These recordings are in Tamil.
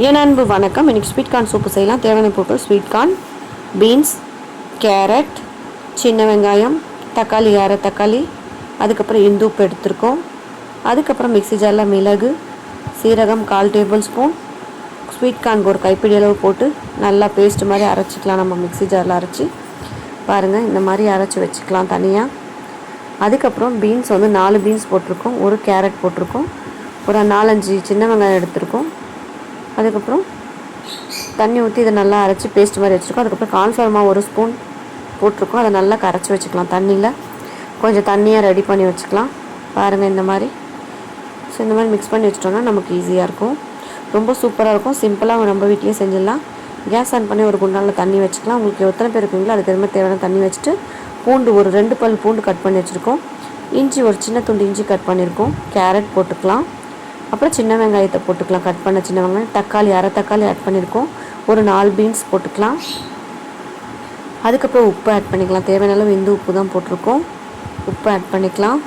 என் அன்பு வணக்கம். இன்றைக்கி ஸ்வீட் கார்ன் சூப்பு செய்யலாம். தேவையான பொருட்கள்: ஸ்வீட் கார்ன், பீன்ஸ், கேரட், சின்ன வெங்காயம், தக்காளி, அரை தக்காளி, அதுக்கப்புறம் இந்து உப்பு எடுத்துருக்கோம். அதுக்கப்புறம் மிக்ஸி ஜாரில் மிளகு, சீரகம் 1/4 டேபிள் ஸ்பூன், ஸ்வீட் கார்ன் ஒரு கைப்பிடி அளவு போட்டு நல்லா பேஸ்ட் மாதிரி அரைச்சிக்கலாம். நம்ம மிக்ஸி ஜாரில் அரைச்சி பாருங்கள், இந்த மாதிரி அரைச்சி வச்சுக்கலாம் தனியாக. அதுக்கப்புறம் பீன்ஸ் 4 பீன்ஸ் போட்டிருக்கோம், ஒரு கேரட் போட்டிருக்கோம், ஒரு 4-5 சின்ன வெங்காயம் எடுத்துருக்கோம். அதுக்கப்புறம் தண்ணி ஊற்றி இதை நல்லா அரைச்சி பேஸ்ட் மாதிரி வச்சுருக்கோம். அதுக்கப்புறம் கார்ன்ஃப்ளவர் மாவு 1 ஸ்பூன் போட்டிருக்கோம். அதை நல்லா கரைச்சி வச்சுக்கலாம். தண்ணியில் கொஞ்சம் தண்ணியாக ரெடி பண்ணி வச்சுக்கலாம். பாருங்கள், இந்த மாதிரி. ஸோ இந்த மாதிரி மிக்ஸ் பண்ணி வச்சிட்டோம்னா நமக்கு ஈஸியாக இருக்கும். ரொம்ப சூப்பராக இருக்கும். சிம்பிளாக நம்ம வீட்லேயே செஞ்சிடலாம். கேஸ் ஆன் பண்ணி ஒரு குண்டானில் தண்ணி வச்சுக்கலாம். உங்களுக்கு எத்தனை பேர் இருக்கீங்களோ அதுக்கு மாதிரி தேவையான தண்ணி வச்சுட்டு, பூண்டு ஒரு 2 பல் பூண்டு கட் பண்ணி வச்சுருக்கோம். இஞ்சி ஒரு சின்ன துண்டு இஞ்சி கட் பண்ணியிருக்கோம். கேரட் போட்டுக்கலாம். அப்புறம் சின்ன வெங்காயத்தை போட்டுக்கலாம், கட் பண்ண சின்ன வெங்காயம். தக்காளி, அரை தக்காளி ஆட் பண்ணியிருக்கோம். ஒரு 4 பீன்ஸ் போட்டுக்கலாம். அதுக்கப்புறம் உப்பு ஆட் பண்ணிக்கலாம். தேவையான அளவு இந்து உப்பு தான் போட்டிருக்கோம். உப்பு ஆட் பண்ணிக்கலாம்.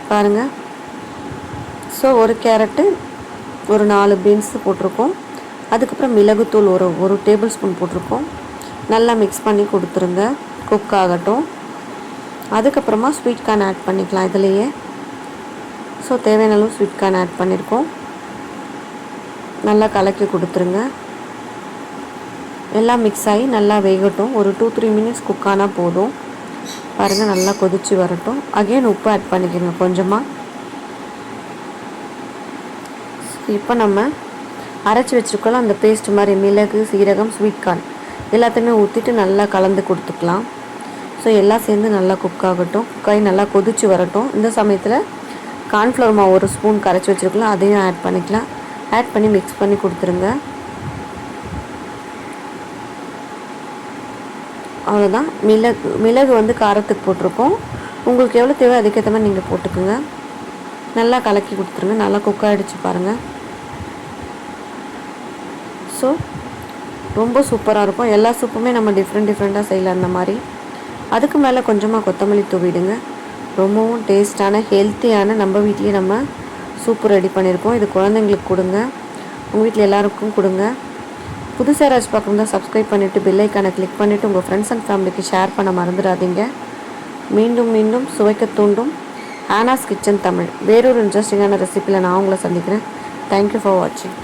பாருங்கள். ஸோ ஒரு கேரட்டு, ஒரு 4 பீன்ஸ் போட்டிருக்கோம். அதுக்கப்புறம் மிளகுத்தூள் ஒரு டேபிள் ஸ்பூன் போட்டிருக்கோம். நல்லா மிக்ஸ் பண்ணி கொடுத்துருங்க, குக் ஆகட்டும். அதுக்கப்புறமா ஸ்வீட் கார்ன் ஆட் பண்ணிக்கலாம் இதுலேயே. ஸோ தேவையான அளவு ஸ்வீட் கார்ன் ஆட் பண்ணியிருக்கோம். நல்லா கலக்கி கொடுத்துருங்க. எல்லாம் மிக்ஸ் ஆகி நல்லா வேகட்டும். ஒரு 2-3 மினிட்ஸ் குக் ஆனால் போதும். பாருங்கள், நல்லா கொதித்து வரட்டும். அகெயின் உப்பு ஆட் பண்ணிக்கோங்க கொஞ்சமாக. இப்போ நம்ம அரைச்சி வச்சுருக்கோம் அந்த பேஸ்ட் மாதிரி மிளகு, சீரகம், ஸ்வீட் கார்ன் எல்லாத்தையுமே ஊற்றிட்டு நல்லா கலந்து கொடுத்துக்கலாம். ஸோ எல்லாம் சேர்ந்து நல்லா குக் ஆகட்டும். குக்காகி நல்லா கொதித்து வரட்டும். இந்த சமயத்தில் கார்ன்ஃப்ளவர் மாவு 1 ஸ்பூன் கரைச்சி வச்சுருக்கலாம், அதையும் ஆட் பண்ணிக்கலாம். ஆட் பண்ணி மிக்ஸ் பண்ணி கொடுத்துருங்க. அவ்வளோதான். மிளகு காரத்துக்கு போட்டிருக்கோம். உங்களுக்கு எவ்வளோ தேவை அதுக்கேற்ற மாதிரி நீங்கள் போட்டுக்குங்க. நல்லா கலக்கி கொடுத்துருங்க. நல்லா குக் ஆகிடுச்சு பாருங்கள். ஸோ ரொம்ப சூப்பராக இருக்கும். எல்லா சூப்புமே நம்ம டிஃப்ரெண்ட்டாக செய்யலாம் அந்த மாதிரி. அதுக்கு மேலே கொஞ்சமாக கொத்தமல்லி தூவிடுங்க. ரொம்பவும் டேஸ்டான ஹெல்த்தியான நம்ம வீட்லேயே நம்ம சூப்பு ரெடி பண்ணியிருக்கோம். இது குழந்தைங்களுக்கு கொடுங்க, உங்கள் வீட்டில் எல்லாருக்கும் கொடுங்க. புதுசாக யாராச்சும் பார்க்கணுன்னா சப்ஸ்கிரைப் பண்ணிவிட்டு பெல் ஐக்கானை கிளிக் பண்ணிவிட்டு உங்கள் ஃப்ரெண்ட்ஸ் அண்ட் ஃபேமிலிக்கு ஷேர் பண்ண மறந்துடாதீங்க. மீண்டும் சுவைக்க தூண்டும் ஆனாஸ் கிச்சன் தமிழ் வேறொரு இன்ட்ரெஸ்டிங்கான ரெசிப்பியில் நான் உங்களை சந்திக்கிறேன். தேங்க்யூ ஃபார் வாட்சிங்.